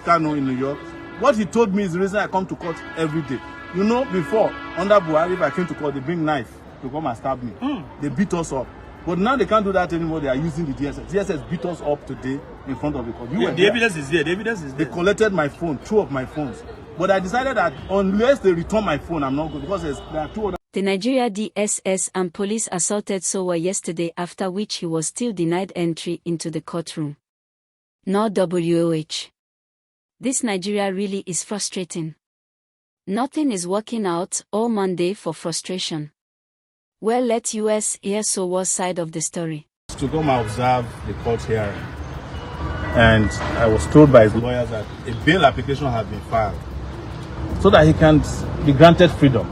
Kano in New York. What he told me is the reason I come to court every day. You know, before, under Buhari, if I came to court, they bring knife to come and stab me. They beat us up. But now they can't do that anymore. They are using the DSS. DSS beat us up today in front of the court. The evidence is there. The evidence is there. They collected my phone, 2 of my phones. But I decided that unless they return my phone, I'm not good because there are 2 other. The Nigeria DSS and police assaulted Sowore yesterday, after which he was still denied entry into the courtroom. No WOH. This Nigeria really is frustrating. Nothing is working out, all Monday for frustration. Well, let us hear Sowore's side of the story. To come and observe the court hearing, and I was told by his lawyers that a bail application had been filed so that he can be granted freedom.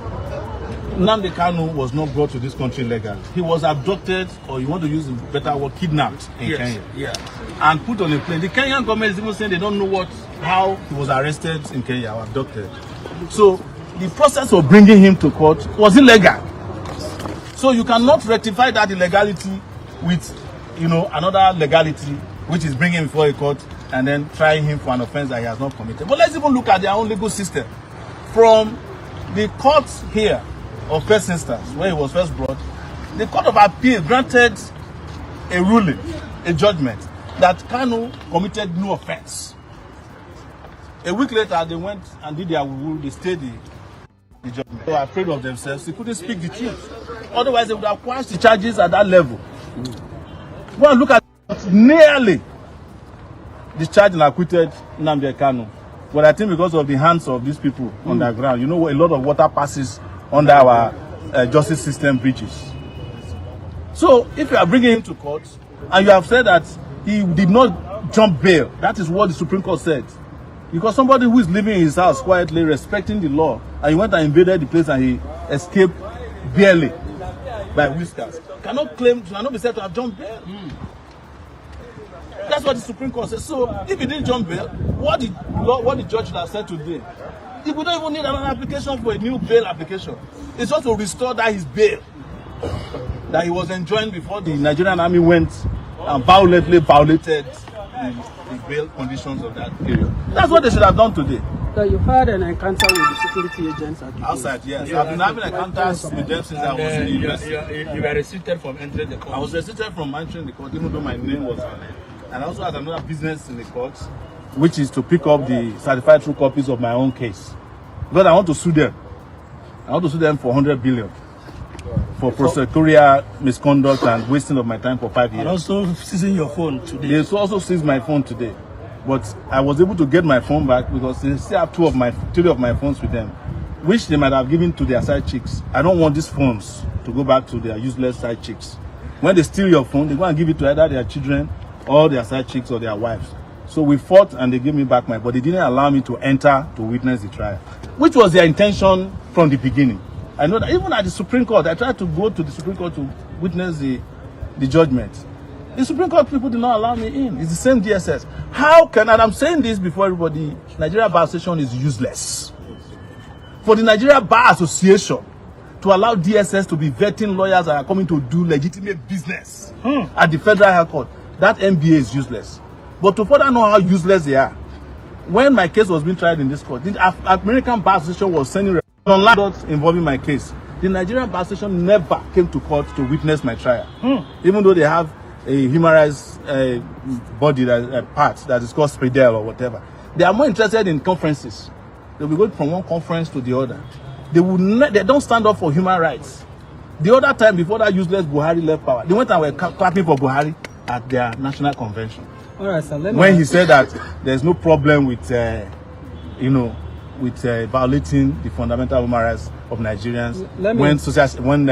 Nnamdi Kanu was not brought to this country legally. He was abducted, or you want to use a better word, kidnapped in Kenya. Yeah. And put on a plane. The Kenyan government is even saying they don't know how he was arrested in Kenya or abducted. So the process of bringing him to court was illegal. So you cannot rectify that illegality with, another legality, which is bringing him before a court and then trying him for an offense that he has not committed. But let's even look at their own legal system. From the courts here of first instance, where he was first brought, the Court of Appeal granted a ruling, a judgment, that Kanu committed no offense. A week later, they went and did their rule, they stayed the judgment. They were afraid of themselves, they couldn't speak the truth. Otherwise, they would have quashed the charges at that level. Go and look at nearly discharged and acquitted Nnamdi Kanu. But I think because of the hands of these people on the ground, a lot of water passes under our justice system breaches. So if you are bringing him to court and you have said that he did not jump bail, that is what the Supreme Court said. Because somebody who is living in his house quietly, respecting the law, and he went and invaded the place and he escaped barely by whiskers, cannot be said to have jumped bail. That's what the Supreme Court says. So if he didn't jump bail, what the judge should have said today, if we don't even need another application for a new bail application, it's just to restore that his bail that he was enjoying before the Nigerian army went and violently violated the bail conditions of that period. That's what they should have done today. So you had an encounter with the security agents at the outside, yes. I've been having encounters with them since I was in the university. You were restricted from entering the court. I was restricted from entering the court, even though my name was on it. And I also had another business in the court, which is to pick up the certified true copies of my own case. Because I want to sue them. I want to sue them for 100 billion for prosecutorial misconduct and wasting of my time for 5 years. And also seizing your phone today. They also seized my phone today. But I was able to get my phone back because they still have 3 of my phones with them, which they might have given to their side chicks. I don't want these phones to go back to their useless side chicks. When they steal your phone, they go and give it to either their children or their side chicks or their wives. So we fought and they gave me back but they didn't allow me to enter to witness the trial, which was their intention from the beginning. I know that even at the Supreme Court, I tried to go to the Supreme Court to witness the judgment. The Supreme Court people did not allow me in. It's the same DSS. And I'm saying this before everybody, Nigeria Bar Association is useless. For the Nigeria Bar Association to allow DSS to be vetting lawyers that are coming to do legitimate business at the Federal High Court, that MBA is useless. But to further know how useless they are, when my case was being tried in this court, the American Bar Association was sending online involving my case. The Nigerian Bar Association never came to court to witness my trial, even though they have a human rights body, part that is called SPEDEL or whatever. They are more interested in conferences. They will go from one conference to the other. They don't stand up for human rights. The other time, before that useless Buhari left power, they went and were clapping for Buhari at their national convention. All right, so when he said that there's no problem with, violating the fundamental human rights of Nigerians when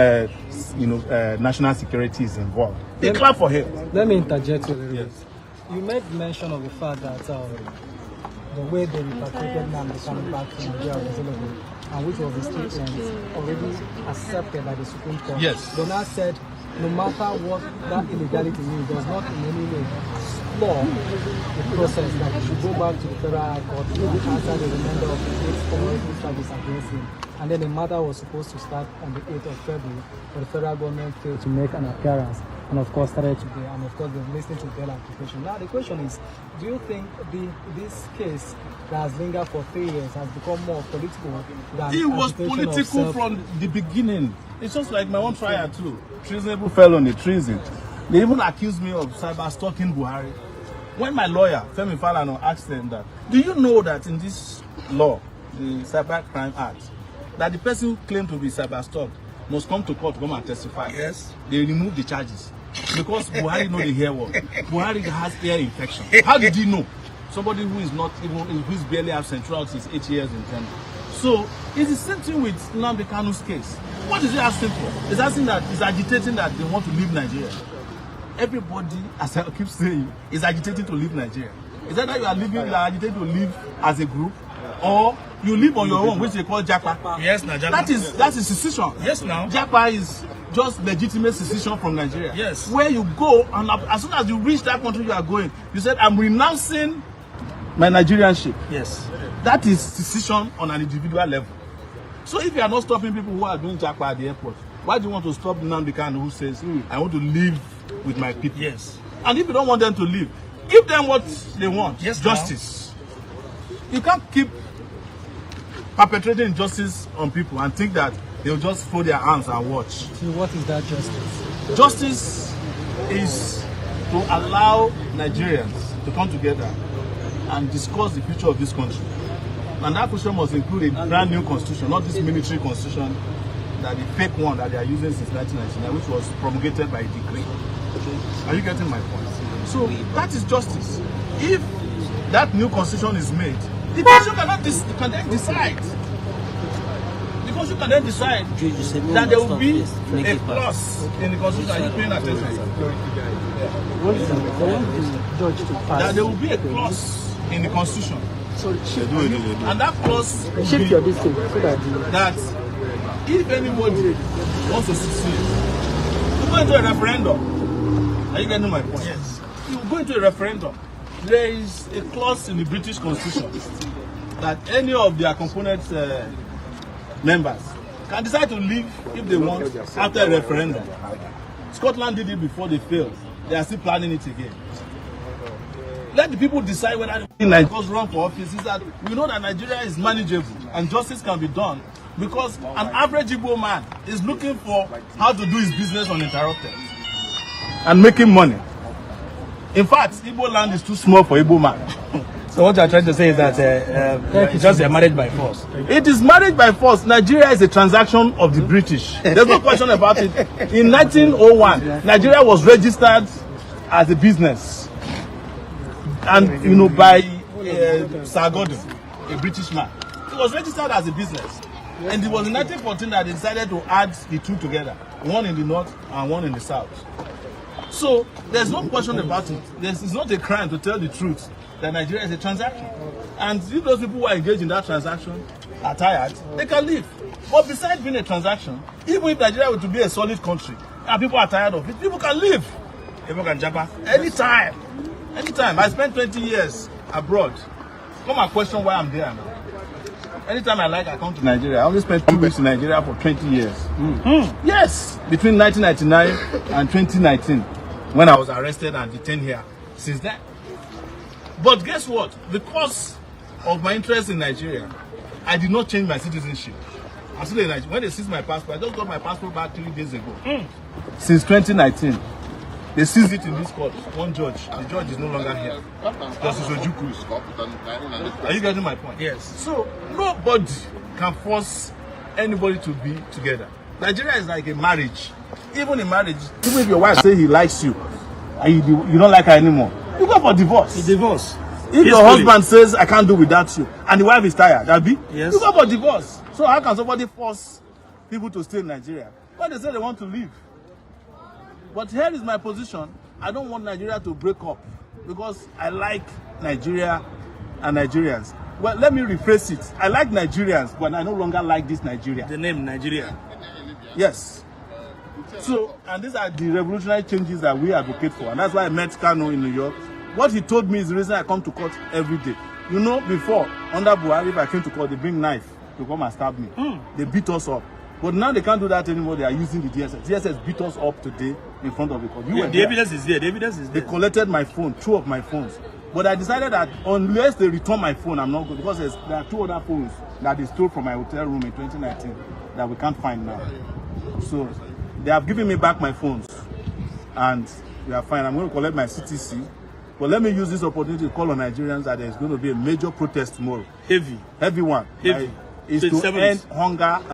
national security is involved, they clap for him. Let me interject a little bit. You made mention of the fact that the way they repatriated Nnamdi Kanu back to Nigeria was illegal, and which was the statement already accepted by the Supreme Court. Yes. They now said, no matter what that illegality means, does not in any way flaw the process that he should go back to the Federal High Court to answer the remainder of the 8 community charges against him. And then the matter was supposed to start on the 8th of February, but the federal government failed to make an appearance. and of course started today, and of course they're listening to bail application. Now the question is, do you think this case that has lingered for 3 years has become more political than It was agitation of political from the beginning. It's just like my own trial too. Treasonable felony, treason. They even accused me of cyber stalking Buhari. When my lawyer, Femi Falana, asked them that, do you know that in this law, the Cyber Crime Act, that the person who claimed to be cyber stalked must come to court to come and testify? Yes. They removed the charges. Because Buhari know the hair work. Buhari has ear infection. How did he know? Somebody who is not even, who is barely absent throughout his 8 years in tenure. So it's the same thing with Nnamdi Kanu's case. What is he asking for? He's asking that, he's agitating that they want to leave Nigeria. Everybody, as I keep saying, is agitating to leave Nigeria. Is that you are leaving, you are agitating to leave as a group, or you live on your own, which they call Japa? Yes, now That is secession. Yes, now. Japa is just legitimate secession from Nigeria. Yes. Where you go, and as soon as you reach that country you are going, you said, I'm renouncing my Nigerianship. Yes. That is secession on an individual level. So if you are not stopping people who are doing Japa at the airport, why do you want to stop Nnamdi Kanu who says, I want to live with my people? Yes. And if you don't want them to live, give them what they want. Yes, justice. You can't keep perpetrating injustice on people and think that they'll just fold their arms and watch. So what is that justice? Justice is to allow Nigerians to come together and discuss the future of this country. And that future must include a brand new constitution, not this military constitution, that the fake one that they are using since 1999, which was promulgated by a decree. Are you getting my point? So that is justice. If that new constitution is made, the constitution can then decide. The constitution can then decide that there will be a clause in the constitution. Are you paying attention? That there will be a clause in the constitution. And that clause will be that if anybody wants to succeed, you go into a referendum. Are you getting my point? Yes. You go into a referendum. There is a clause in the British Constitution that any of their component members can decide to leave if they want after a referendum. Scotland did it before they failed. They are still planning it again. Let the people decide whether Nigerians run for office. Is that we know that Nigeria is manageable and justice can be done because an average Igbo man is looking for how to do his business uninterrupted and making money. In fact, Igbo land is too small for Igbo man. So what you are trying to say is that it's just a marriage by force. It is marriage by force. Nigeria is a transaction of the British. There's no question about it. In 1901, Nigeria was registered as a business. And, you know, by Sir Gordon, a British man. It was registered as a business. And it was in 1914 that they decided to add the two together. One in the north and one in the south. So, there's no question about it. It's not a crime to tell the truth that Nigeria is a transaction. And if those people who are engaged in that transaction are tired, they can leave. But besides being a transaction, even if Nigeria were to be a solid country, and people are tired of it, people can leave. People can jump anytime. Anytime. I spent 20 years abroad. Come and question why I'm there now. Anytime I like, I come to Nigeria. I only spent 2 weeks in Nigeria for 20 years. Yes, between 1999 and 2019, when I was arrested and detained here. Since then. But guess what? Because of my interest in Nigeria, I did not change my citizenship. I'm still in Nigeria. When they seized my passport, I just got my passport back 3 days ago. Since 2019. They seized it in this court. One judge. The judge is no longer here. Justice Ojukwu. Are you getting my point? Yes. So nobody can force anybody to be together. Nigeria is like a marriage. Even in marriage, even if your wife says he likes you and you don't like her anymore, you go for divorce. Divorce. If your husband says I can't do without you and the wife is tired, that be? Yes. You go for divorce. So how can somebody force people to stay in Nigeria? When they say they want to leave. But here is my position. I don't want Nigeria to break up because I like Nigeria and Nigerians. Well, let me rephrase it. I like Nigerians, but I no longer like this Nigeria. The name Nigeria. Yes. So, and these are the revolutionary changes that we advocate for. And that's why I met Kano in New York. What he told me is the reason I come to court every day. You know, before, under Buhari, if I came to court, they bring knife to come and stab me. They beat us up. But now they can't do that anymore. They are using the DSS. DSS beat us up today in front of the court. The evidence is there. The evidence is there. They collected my phone, 2 of my phones. But I decided that unless they return my phone, I'm not good. Because there are 2 other phones that they stole from my hotel room in 2019 that we can't find now. So they have given me back my phones. And we are fine. I'm going to collect my CTC. But let me use this opportunity to call on Nigerians that there's going to be a major protest tomorrow. Heavy one. Heavy. Is to end hunger.